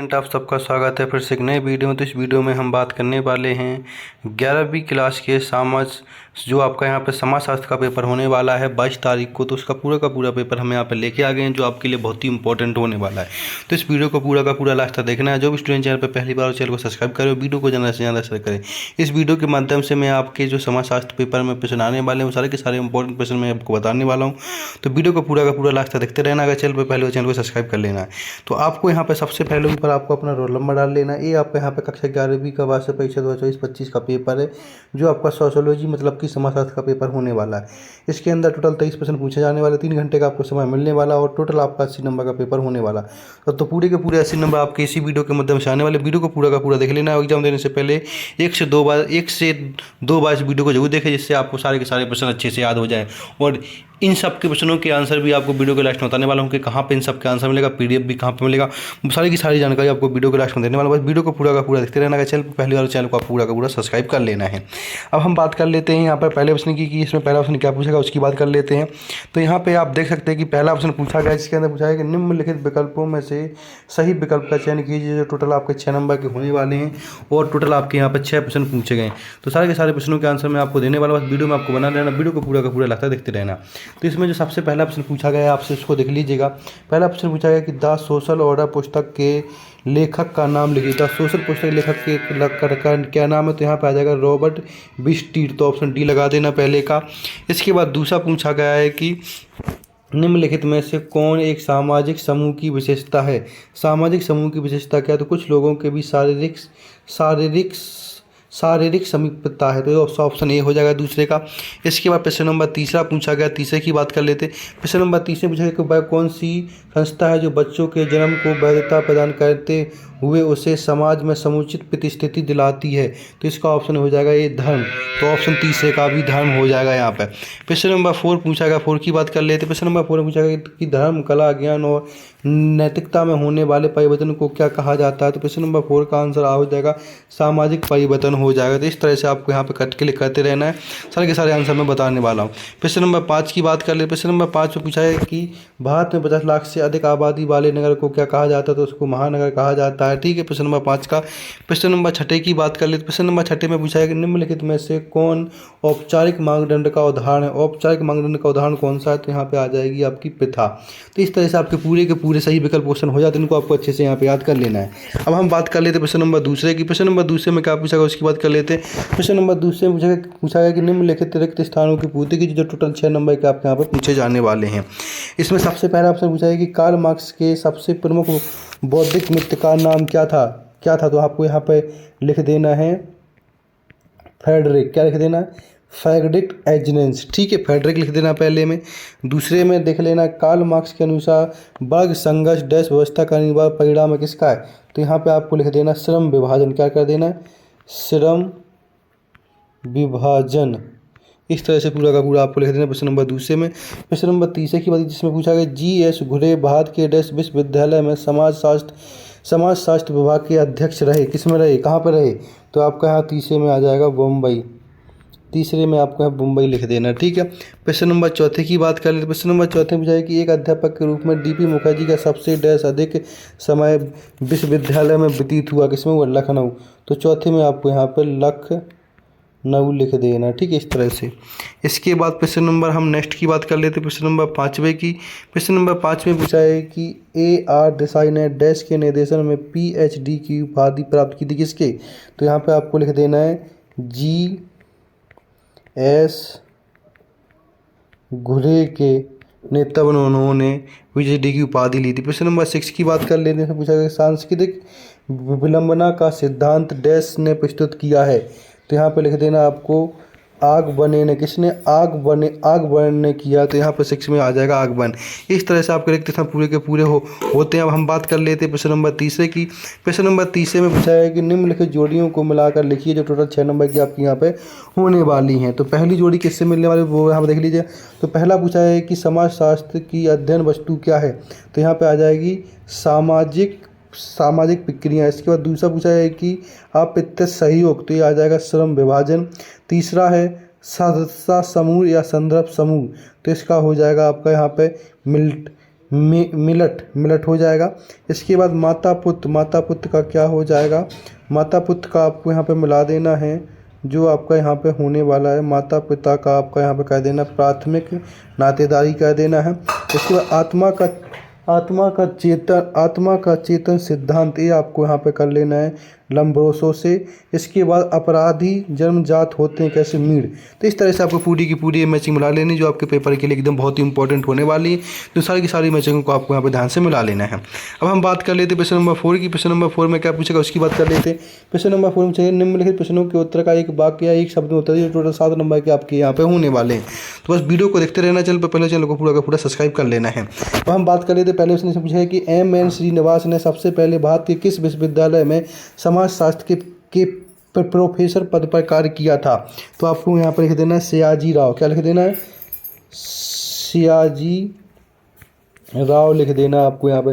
आप सबका स्वागत है फिर से एक नए वीडियो में। तो इस वीडियो में हम बात करने वाले हैं 11वीं क्लास के जो आपका यहाँ पे समाजशास्त्र का पेपर होने वाला है 22 तारीख को। तो उसका पूरा का पूरा पेपर हम यहाँ पे लेके आ गए हैं, जो आपके लिए बहुत ही इंपॉर्टेंट होने वाला है। तो इस वीडियो को पूरा का पूरा लास्ट तक देखना है। जो भी स्टूडेंट चैनल पर पहली बार चैनल को सब्सक्राइब करें, वीडियो को ज़्यादा से ज़्यादा शेयर करें। इस वीडियो के माध्यम से मैं आपके जो समाजशास्त्र पेपर में प्रश्न आने वाले हैं, सारे के सारे इंपॉर्टेंट प्रश्न मैं आपको बताने वाला हूँ। तो वीडियो को पूरा का पूरा लास्ट तक देखते रहना। अगर चैनल पर पहले चैनल को सब्सक्राइब कर लेना है। तो आपको यहाँ पर सबसे पहले ऊपर आपको अपना रोल नंबर डाल लेना है। ये आपका यहाँ पे कक्षा 11वीं का वार्षिक परीक्षा 2024-25 का पेपर है, जो आपका सोशियोलॉजी मतलब कि समाजशास्त्र का पेपर होने वाला है। इसके अंदर टोटल 23 प्रश्न पूछे जाने वाले, 3 घंटे का आपको समय मिलने वाला और टोटल आपका 80 नंबर का पेपर होने वाला। तो पूरे के पूरे 80 नंबर आपके इसी वीडियो के माध्यम से आने वाले। वीडियो को पूरा का पूरा देख लेना है। एग्जाम देने से पहले 1 से 2 बार इस वीडियो को जरूर देखें, जिससे आपको सारे के सारे प्रश्न अच्छे से याद हो जाए। और इन सब के प्रश्नों के आंसर भी आपको वीडियो के लास्ट में बताने वाला हूँ कि कहाँ पे इन सब का आंसर मिलेगा, पीडीएफ भी कहाँ पे मिलेगा, सारी की सारी जानकारी आपको वीडियो के लास्ट में देने वाला। बस वीडियो को पूरा का पूरा देखते रहना है। चैनल पहली बार चैनल को आप पूरा का पूरा सब्सक्राइब कर लेना है। अब हम बात कर लेते हैं यहाँ पर पहले प्रश्न की कि इसमें पहला प्रश्न क्या पूछेगा, उसकी बात कर लेते हैं। तो यहाँ पे आप देख सकते हैं कि पहला प्रश्न पूछा गया, जिसके अंदर पूछा है कि निम्नलिखित विकल्पों में से सही विकल्प का चयन कीजिए। जो टोटल आपके 6 नंबर के होने वाले हैं और टोटल आपके यहाँ पर 6 प्रश्न पूछे गए। तो सारे के सारे प्रश्नों के आंसर मैं आपको देने वाला, बस वीडियो में आपको बना रहना, वीडियो को पूरा का पूरा लगता देखते रहना। तो इसमें जो सबसे पहला प्रश्न पूछा गया है आपसे, उसको देख लीजिएगा। पहला प्रश्न पूछा गया कि द सोशल ऑर्डर पुस्तक के लेखक का नाम लिखिए। द सोशल पुस्तक के लेखक का क्या नाम है? तो यहाँ पे आ जाएगा रॉबर्ट बिस्टीर। तो ऑप्शन डी लगा देना पहले का। इसके बाद दूसरा पूछा गया है कि निम्नलिखित में से कौन एक सामाजिक समूह की विशेषता है? सामाजिक समूह की विशेषता क्या है? तो कुछ लोगों के बीच शारीरिक समीपता है। तो ऑप्शन ए हो जाएगा दूसरे का। इसके बाद प्रश्न नंबर तीसरा पूछा गया, तीसरे की बात कर लेते हैं। प्रश्न नंबर तीसरे पूछा गया कि वह कौन सी संस्था है जो बच्चों के जन्म को वैधता प्रदान करते हुए उसे समाज में समुचित प्रतिष्ठिति दिलाती है? तो इसका ऑप्शन हो जाएगा ये धर्म। तो ऑप्शन तीसरे का भी धर्म हो जाएगा यहाँ पर। प्रश्न नंबर 4 पूछा गया, 4 की बात कर लेते हैं। प्रश्न नंबर 4 में पूछा गया कि धर्म, कला, ज्ञान और नैतिकता में होने वाले परिवर्तन को क्या कहा जाता है? तो प्रश्न नंबर 4 का आंसर हो जाएगा सामाजिक परिवर्तन हो जाएगा। तो इस तरह से आपको यहाँ पे कट के करते रहना है। सारे के सारे आंसर मैं बताने वाला हूँ। प्रश्न नंबर 5 की बात कर ले। प्रश्न नंबर 5 में पूछा है कि भारत में 50 लाख से अधिक आबादी वाले नगर को क्या कहा जाता है? तो उसको महानगर कहा जाता है। ठीक है, प्रश्न नंबर 5 का। प्रश्न नंबर 6 की बात कर ले। प्रश्न नंबर 6 में पूछा है कि निम्नलिखित में से कौन औपचारिक मानदंड का उदाहरण है? औपचारिक मानदंड का उदाहरण कौन सा है? तो यहाँ पे आ जाएगी आपकी प्रथा। तो इस तरह से आपके पूरे के पूरे सही विकल्प क्वेश्चन हो जाते हैं, इनको आपको अच्छे से यहाँ पे याद कर लेना है। अब हम बात कर लेते हैं प्रश्न नंबर दूसरे की। प्रश्न नंबर दूसरे में क्या पूछा गया, उसकी बात कर लेते हैं। प्रश्न नंबर दूसरे में पूछा गया कि निम्नलिखित रिक्त स्थानों की पूर्ति की। जो टोटल 6 नंबर के आपके यहाँ पर पूछे जाने वाले हैं। इसमें सबसे पहला ऑप्शन पूछा है कि कार्ल मार्क्स के सबसे प्रमुख बौद्धिक मित्र का नाम क्या था? तो आपको यहाँ पे लिख देना है फ्रेडरिक। क्या लिख देना है? Frederick angels. ठीक है, फ्रेडरिक लिख देना पहले में। दूसरे में देख लेना, कार्ल मार्क्स के अनुसार वर्ग संघर्ष डैश व्यवस्था का अनिवार्य परिणाम किसका है? तो यहाँ पे आपको लिख देना श्रम विभाजन। क्या कर देना है? श्रम विभाजन। इस तरह से पूरा का पूरा आपको लिख देना प्रश्न नंबर दूसरे में। प्रश्न नंबर तीसरे की बात, जिसमें पूछा गया जी.एस. घुरे भारत के डैश विश्वविद्यालय में समाजशास्त्र विभाग के अध्यक्ष रहे। किस में रहे, कहाँ पर रहे? तो आपका यहाँ तीसरे में आ जाएगा बम्बई। तीसरे में आपको यहाँ मुंबई लिख देना। ठीक है, प्रश्न नंबर 4 की बात कर लेते। प्रश्न नंबर 4 में पूछा है कि एक अध्यापक के रूप में डीपी मुखर्जी का सबसे डैश अधिक समय विश्वविद्यालय में व्यतीत हुआ। किसमें हुआ? लखनऊ। तो चौथे में आपको यहाँ पर लखनऊ लिख देना। ठीक है, इस तरह से। इसके बाद प्रश्न नंबर हम नेक्स्ट की बात कर लेते हैं। प्रश्न नंबर 5वें की। प्रश्न नंबर 5 में पूछा है कि A.R. देसाई ने डैश के निर्देशन में PhD की उपाधि प्राप्त की थी। किसके? तो यहाँ पे आपको लिख देना है G.S. घुरे के नेतृत्व में उन्होंने PhD की उपाधि ली थी। प्रश्न नंबर 6 की बात कर लेने से पूछा गया सांस्कृतिक विलंबना का सिद्धांत डैश ने प्रस्तुत किया है। तो यहाँ पे लिख देना आपको आग बने ने। किसने? आग बने ने किया। तो यहाँ पर 6 में आ जाएगा आग बन। इस तरह से आपके रिक्त स्थान पूरे के पूरे होते हैं। अब हम बात कर लेते हैं प्रश्न नंबर तीसरे की। प्रश्न नंबर तीसरे में पूछा है कि निम्नलिखित जोड़ियों को मिलाकर लिखिए। जो टोटल 6 नंबर की आपकी यहाँ पे होने वाली हैं। तो पहली जोड़ी किससे मिलने वाली वो यहाँ पर देख लीजिए। तो पहला पूछा है कि समाजशास्त्र की अध्ययन वस्तु क्या है? तो यहाँ पर आ जाएगी सामाजिक प्रक्रिया। इसके बाद दूसरा पूछा है कि अप्रत्यक्ष सहयोग। तो ये आ जाएगा श्रम विभाजन। तीसरा है सदस्यता समूह या संदर्भ समूह। तो इसका हो जाएगा आपका यहाँ पे मिलट हो जाएगा। इसके बाद माता पुत्र का क्या हो जाएगा, माता पुत्र का आपको यहाँ पे मिला देना है जो आपका यहाँ पे होने वाला है। माता पिता का आपका यहाँ पे कह देना प्राथमिक नातेदारी कह देना है। इसके बाद आत्मा का चेतन सिद्धांत, ये आपको यहाँ पे कर लेना है लंब्रोसो से। इसके बाद अपराधी जन्मजात होते हैं कैसे, मीड। तो इस तरह से आपको पूरी की पूरी मैचिंग मिला लेनी जो आपके पेपर के लिए एकदम बहुत ही इंपॉर्टेंट होने वाली है। तो सारी की सारी मैचिंग को आपको यहाँ पे ध्यान से मिला लेना है। अब हम बात कर लेते हैं प्रश्न नंबर 4 की। प्रश्न नंबर 4 में क्या पूछेगा उसकी बात कर लेते हैं। प्रश्न नंबर 4 में चाहिए निम्नलिखित प्रश्नों के उत्तर का एक वाक्य या एक शब्द में उत्तर दिए। टोटल 7 नंबर के आपके यहाँ पे होने वाले हैं। तो बस वीडियो को देखते रहना, चैनल पर पहले चैनल को पूरा का पूरा सब्सक्राइब कर लेना है। अब हम बात कर लेते हैं पहले उसने पूछा है कि M.N. श्रीनिवास ने सबसे पहले भारत के किस विश्वविद्यालय में समाजशास्त्र के प्रोफेसर पद पर कार्य किया था। तो आपको यहाँ पर लिख देना है सयाजी राव। क्या लिख देना है, सयाजी राव लिख देना आपको यहाँ पे।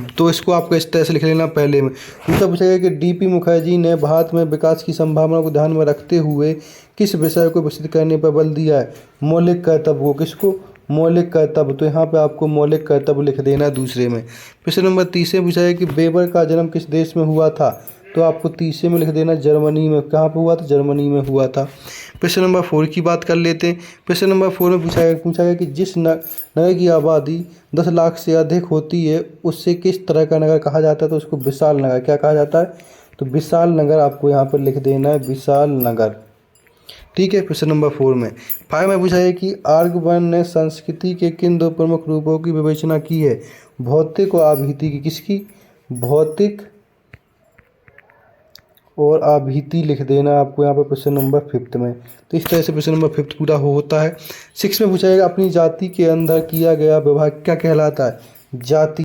तो इसको आपको इस तरह से लिख लेना पहले में। दूसरा पूछेगा कि D.P. मुखर्जी ने भारत में विकास की संभावना को ध्यान में रखते हुए किस विषय को विकसित करने पर बल दिया है, मौलिक कर्तव्य को। किसको, मौलिक कर्तव्य। तो यहाँ पे आपको मौलिक कर्तव्य लिख देना है दूसरे में। प्रश्न नंबर 30 पूछा है कि वेबर का जन्म किस देश में हुआ था। तो आपको तीसरे में लिख देना जर्मनी में। कहाँ पे हुआ था, जर्मनी में हुआ था। प्रश्न नंबर 4 की बात कर लेते हैं। प्रश्न नंबर 4 में पूछा गया कि जिस नगर की आबादी 10 लाख से अधिक होती है उससे किस तरह का नगर कहा जाता है। तो उसको विशाल नगर क्या कहा जाता है, तो विशाल नगर आपको यहाँ पर लिख देना है, विशाल नगर। ठीक है। प्रश्न नंबर 4 में 5 में पूछा है कि आर्गवन ने संस्कृति के किन 2 प्रमुख रूपों की विवेचना की है, भौतिक और आभीति की। किसकी, भौतिक और आभीति लिख देना आपको यहाँ पर प्रश्न नंबर 5 में। तो इस तरह से प्रश्न नंबर 5 पूरा होता है। 6 में पूछा जाएगा अपनी जाति के अंदर किया गया विवाह क्या कहलाता है, जाति।